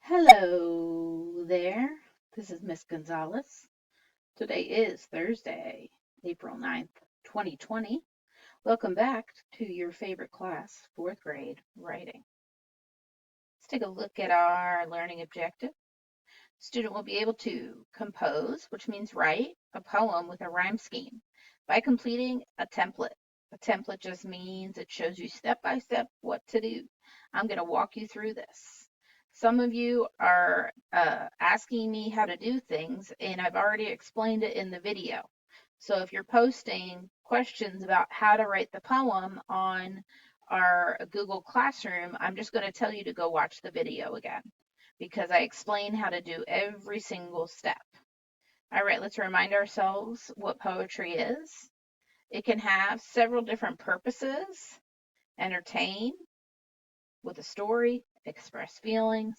Hello there. This is Miss Gonzalez. Today is Thursday, April 9th, 2020. Welcome back to your favorite class, fourth grade writing. Let's take a look at our learning objective. Student will be able to compose, which means write, a poem with a rhyme scheme by completing a template. A template just means it shows you step by step what to do. I'm going to walk you through this. Some of you are asking me how to do things, and I've already explained it in the video. So if you're posting questions about how to write the poem on our Google Classroom, I'm just going to tell you to go watch the video again because I explain how to do every single step. All right, let's remind ourselves what poetry is. It can have several different purposes: entertain with a story, express feelings,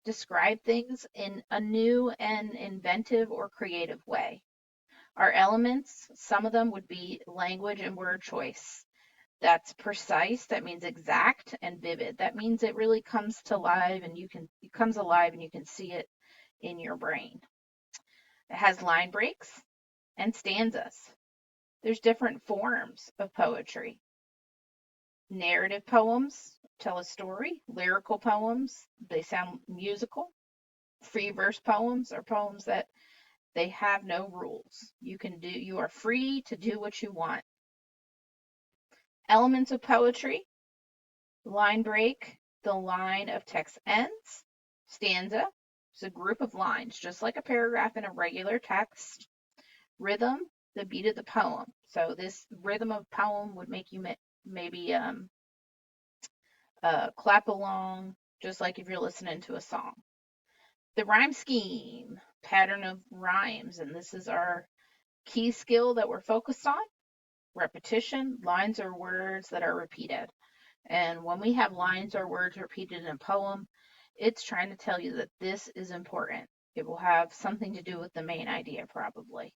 describe things in a new and inventive or creative way. Our elements, some of them would be language and word choice. That's precise, that means exact, and vivid. That means it really comes to life and it comes alive and you can see it in your brain. It has line breaks and stanzas. There's different forms of poetry. Narrative poems tell a story. Lyrical poems, they sound musical. Free verse poems are poems that they have no rules. You are free to do what you want. Elements of poetry: line break, the line of text ends. Stanza is a group of lines, just like a paragraph in a regular text. Rhythm, the beat of the poem. So this rhythm of poem would make you maybe clap along, just like if you're listening to a song. The rhyme scheme, pattern of rhymes, and this is our key skill that we're focused on. Repetition, lines or words that are repeated. And when we have lines or words repeated in a poem, it's trying to tell you that this is important. It will have something to do with the main idea, probably.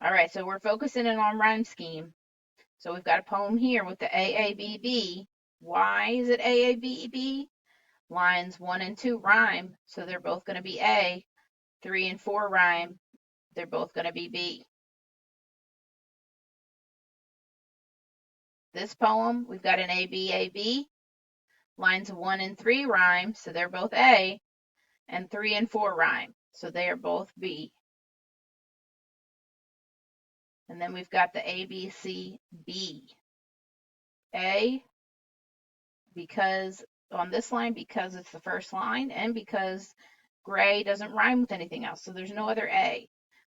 All right, so we're focusing in on rhyme scheme. So we've got a poem here with the AABB. Why is it AABB? Lines 1 and 2 rhyme, so they're both going to be A. 3 and 4 rhyme, they're both going to be B. This poem, we've got an ABAB. Lines 1 and 3 rhyme, so they're both A. And 3 and 4 rhyme, so they are both B. And then we've got the ABCB. A, because on this line, because it's the first line, and because gray doesn't rhyme with anything else, so there's no other A.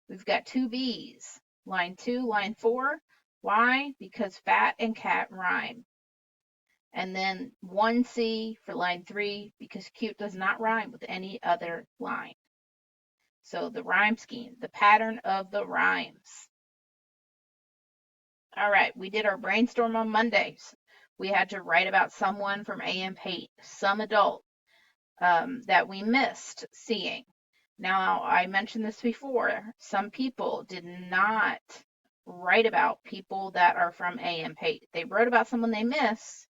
We've got two B's, line 2, line 4. Why? Because fat and cat rhyme. And then 1C for line 3, because cute does not rhyme with any other line. So the rhyme scheme, the pattern of the rhymes. All right, we did our brainstorm on Mondays. We had to write about someone from AM Pate, some adult that we missed seeing. Now, I mentioned this before. Some people did not write about people that are from AM Pate. They wrote about someone they miss,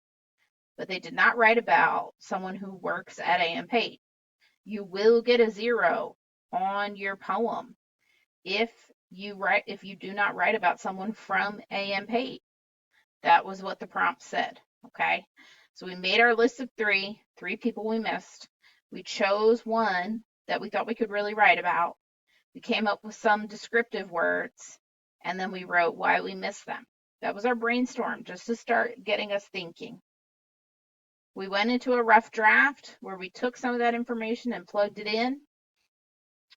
but they did not write about someone who works at AM Pate. You will get a 0 on your poem if you do not write about someone from AM Pate. That was what the prompt said. Okay. So we made our list of three people we missed. We chose one that we thought we could really write about. We came up with some descriptive words, and then we wrote why we missed them. That was our brainstorm, just to start getting us thinking. We went into a rough draft where we took some of that information and plugged it in.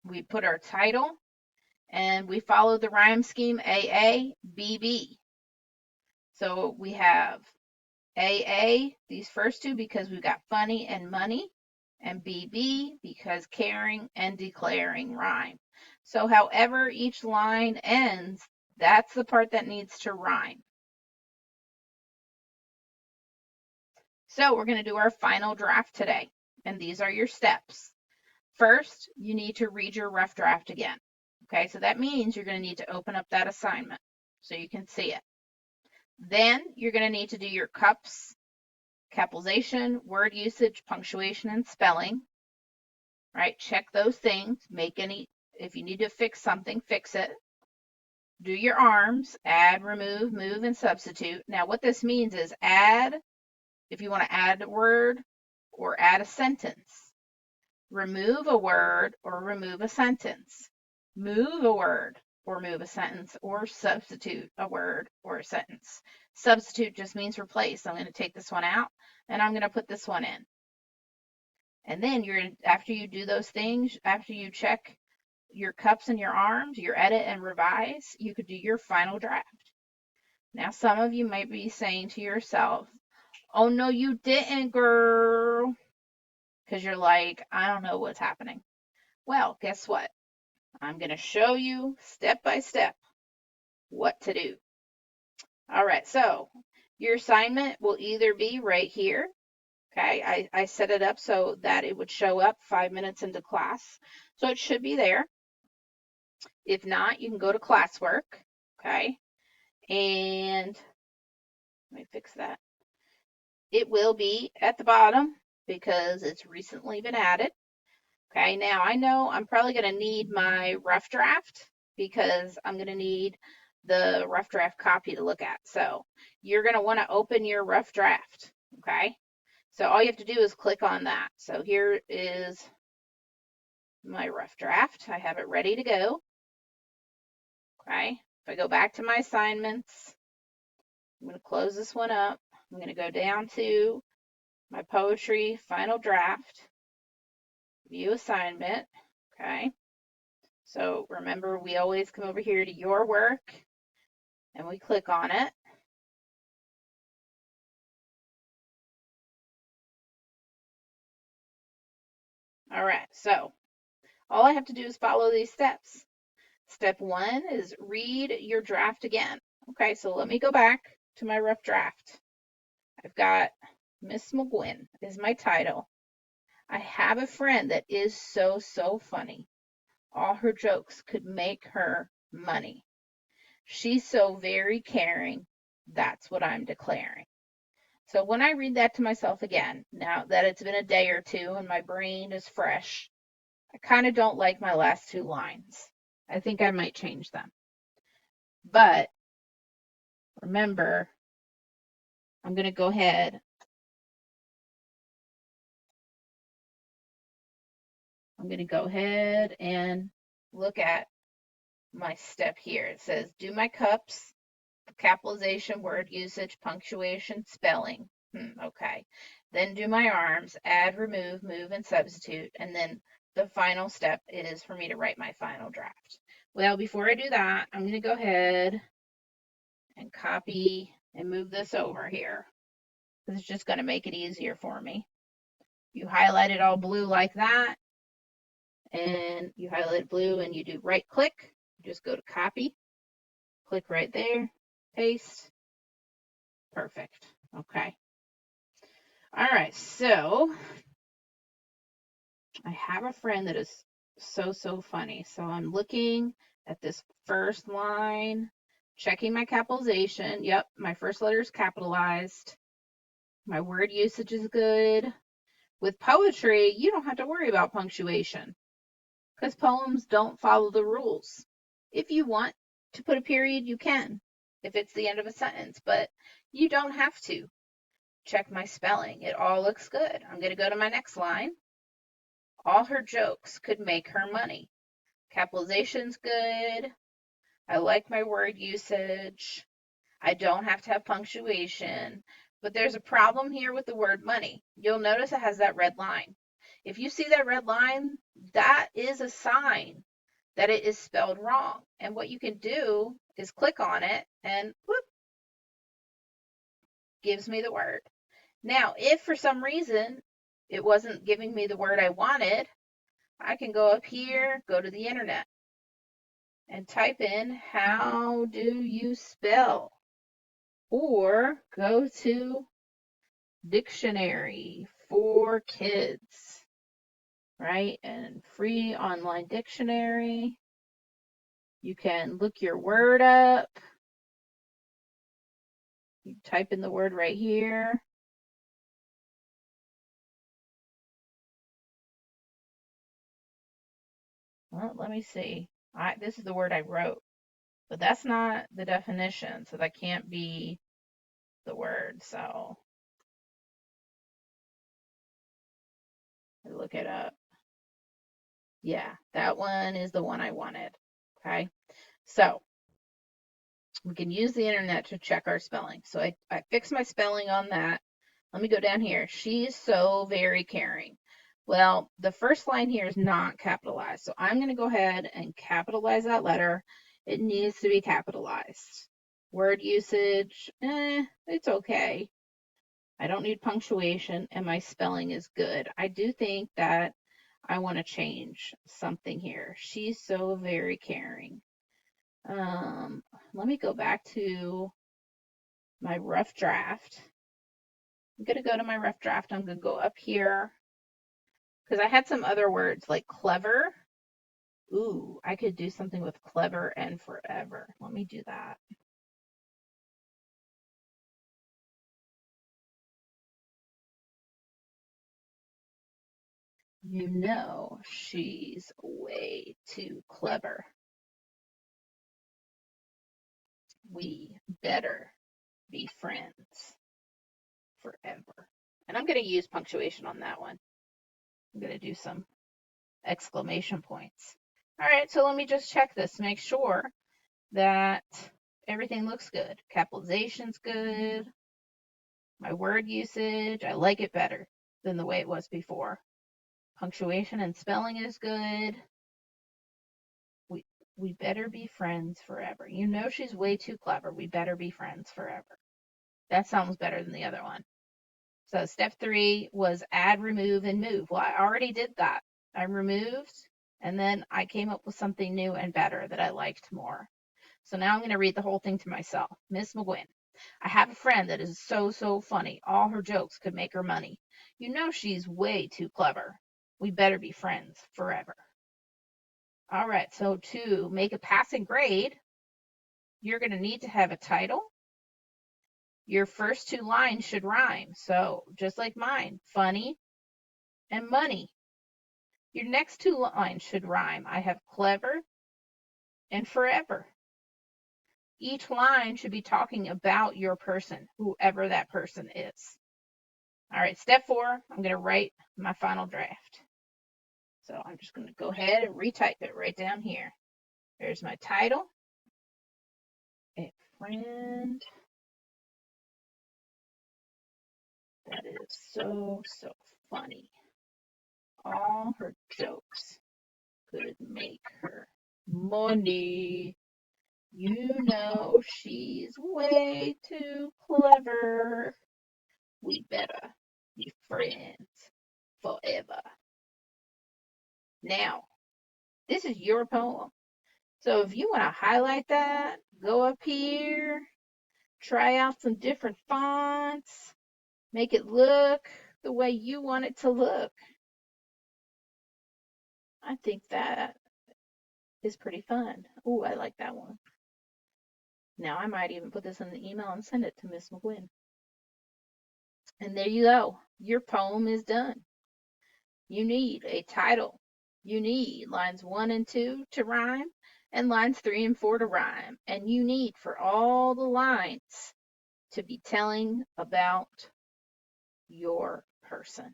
We put our title, and we followed the rhyme scheme AABB. So we have AA, these first two, because we've got funny and money, and BB because caring and declaring rhyme. So however each line ends, that's the part that needs to rhyme. So we're going to do our final draft today, and these are your steps. First, you need to read your rough draft again. Okay, so that means you're going to need to open up that assignment so you can see it. Then you're going to need to do your cups, capitalization, word usage, punctuation, and spelling. right? Check those things. If you need to fix something, fix it. Do your arms, add, remove, move, and substitute. Now, what this means is add, if you want to add a word or add a sentence. Remove a word or remove a sentence. Move a word or move a sentence, or substitute a word or a sentence. Substitute just means replace. I'm going to take this one out and I'm going to put this one in. And then after you do those things, after you check your cups and your arms, your edit and revise, you could do your final draft. Now, some of you might be saying to yourself, oh, no, you didn't, girl. Because you're like, I don't know what's happening. Well, guess what? I'm going to show you step by step what to do. All right, so your assignment will either be right here. Okay, I set it up so that it would show up 5 minutes into class. So it should be there. If not, you can go to classwork. Okay, and let me fix that. It will be at the bottom because it's recently been added. Okay, now I know I'm probably going to need my rough draft because I'm going to need the rough draft copy to look at. So you're going to want to open your rough draft. Okay, so all you have to do is click on that. So here is my rough draft. I have it ready to go. Okay, if I go back to my assignments, I'm going to close this one up. I'm going to go down to my poetry final draft, view assignment. Okay, so remember, we always come over here to your work and we click on it. All right, so all I have to do is follow these steps. Step 1 is read your draft again. Okay, so let me go back to my rough draft. I've got Miss McGuinn is my title. I have a friend that is so funny. All her jokes could make her money. She's so very caring. That's what I'm declaring. So when I read that to myself again, now that it's been a day or two and my brain is fresh, I kind of don't like my last 2 lines. I think I might change them. But remember, I'm going to go ahead. I'm going to go ahead and look at my step here. It says, do my cups, capitalization, word usage, punctuation, spelling. Okay. Then do my arms, add, remove, move, and substitute. And then the final step is for me to write my final draft. Well, before I do that, I'm going to go ahead and copy and move this over here. This is just going to make it easier for me. You highlight it all blue like that, and you highlight blue and you do right click. Just go to copy, click right there, paste. Perfect. Okay. All right, so I have a friend that is so funny. So I'm looking at this first line, checking my capitalization. Yep, my first letter is capitalized. My word usage is good. With poetry, you don't have to worry about punctuation because poems don't follow the rules. If you want to put a period, you can, if it's the end of a sentence, but you don't have to. Check my spelling. It all looks good. I'm going to go to my next line. All her jokes could make her money. Capitalization's good. I like my word usage. I don't have to have punctuation. But there's a problem here with the word money. You'll notice it has that red line. If you see that red line, that is a sign that it is spelled wrong. And what you can do is click on it and whoop, gives me the word. Now, if for some reason it wasn't giving me the word I wanted, I can go up here, go to the internet, and type in, how do you spell? Or go to dictionary for kids, right? And free online dictionary. You can look your word up. You type in the word right here. Well, let me see. This is the word I wrote, but that's not the definition, so that can't be the word. So I look it up. Yeah, that one is the one I wanted. Okay, so we can use the internet to check our spelling. So I fixed my spelling on that. Let me go down here. She's so very caring. Well, the first line here is not capitalized. So I'm going to go ahead and capitalize that letter. It needs to be capitalized. Word usage, it's okay. I don't need punctuation, and my spelling is good. I do think that I want to change something here. She's so very caring. Let me go back to my rough draft. I'm going to go to my rough draft. I'm going to go up here because I had some other words like clever. Ooh, I could do something with clever and forever. Let me do that. You know, she's way too clever. We better be friends forever. And I'm going to use punctuation on that one. I'm going to do some exclamation points. All right, so let me just check this to make sure that everything looks good. Capitalization's good. My word usage, I like it better than the way it was before. Punctuation and spelling is good. We better be friends forever. You know she's way too clever. We better be friends forever. That sounds better than the other one. So step 3 was add, remove, and move. Well, I already did that. I removed, and then I came up with something new and better that I liked more. So now I'm going to read the whole thing to myself. Miss McGuinn, I have a friend that is so funny. All her jokes could make her money. You know she's way too clever. We better be friends forever. All right, so to make a passing grade, you're going to need to have a title. Your first 2 lines should rhyme. So just like mine, funny and money. Your next 2 lines should rhyme. I have clever and forever. Each line should be talking about your person, whoever that person is. All right, step 4, I'm going to write my final draft. So I'm just going to go ahead and retype it right down here. There's my title. A friend that is so funny. All her jokes could make her money. You know she's way too clever. We better be friends forever. Now, this is your poem. So if you want to highlight that, go up here, try out some different fonts, make it look the way you want it to look. I think that is pretty fun. Ooh, I like that one. Now I might even put this in the email and send it to Miss McGuinn. And there you go. Your poem is done. You need a title. You need lines 1 and 2 to rhyme and lines 3 and 4 to rhyme. And you need for all the lines to be telling about your person.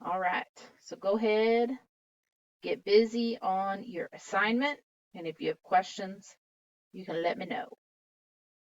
All right, so go ahead, get busy on your assignment. And if you have questions, you can let me know.